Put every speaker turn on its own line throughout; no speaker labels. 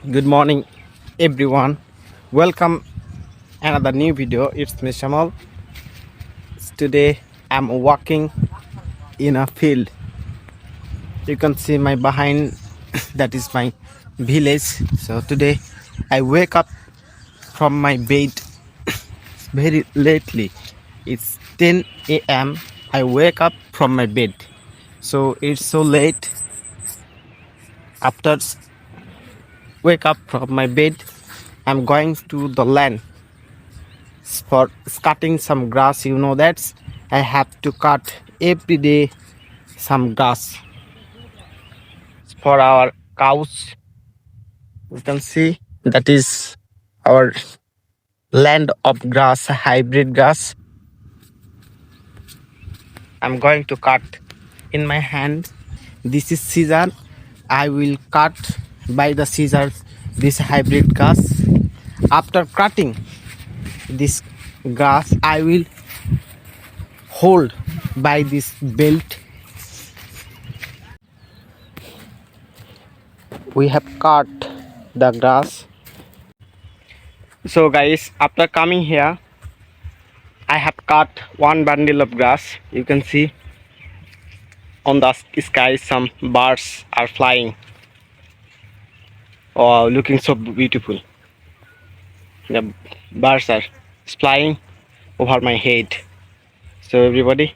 Good morning, everyone. Welcome another new video. It's me Shamal. Today I'm walking in a field. You can see my behind. That is my village. So today I wake up from my bed very lately. It's 10 a.m. I wake up from my bed. So it's so late. After wake up from my bed, I'm going to the land for cutting some grass. You know that I have to cut every day some grass for our cows. You can see that is our land of grass, hybrid grass. I'm going to cut in my hand. This is scissor. I will cut by the scissors this hybrid grass. After cutting this grass, I will hold by this belt. We have cut the grass. So guys, after coming here, I have cut one bundle of grass. You can see on the sky some birds are flying, or looking so beautiful. The birds are flying over my head. So everybody,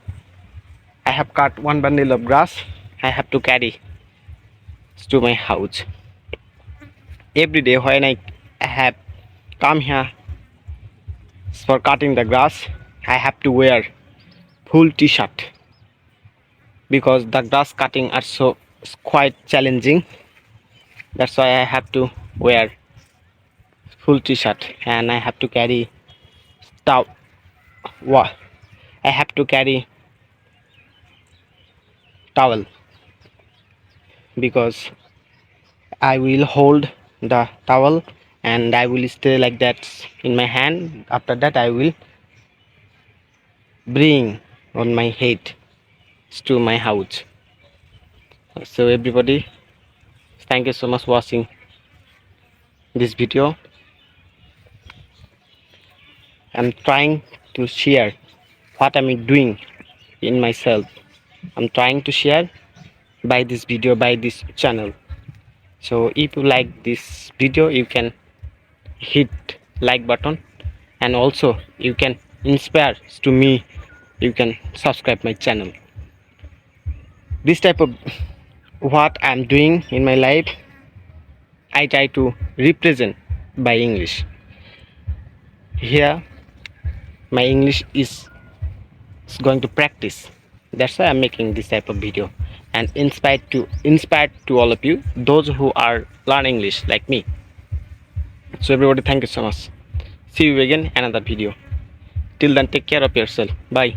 I have cut one bundle of grass. I have to carry to my house. Every day when I have come here for cutting the grass, I have to wear full t-shirt because the grass cutting are so quite challenging. That's why I have to wear full t-shirt, and I have to carry towel. I have to carry towel because I will hold the towel and I will stay like that in my hand. After that I will bring on my head to my house. So everybody, thank you so much for watching this video. I'm trying to share what I'm doing in myself. I'm trying to share by this video, by this channel. So if you like this video, you can hit like button, and also you can inspire to me. You can subscribe my channel. This type of what I'm doing in my life, I try to represent by English. Here my English is going to practice. That's why I'm making this type of video and inspired to all of you, those who are learning English like me. So everybody, thank you so much. See you again another video. Till then, take care of yourself. Bye.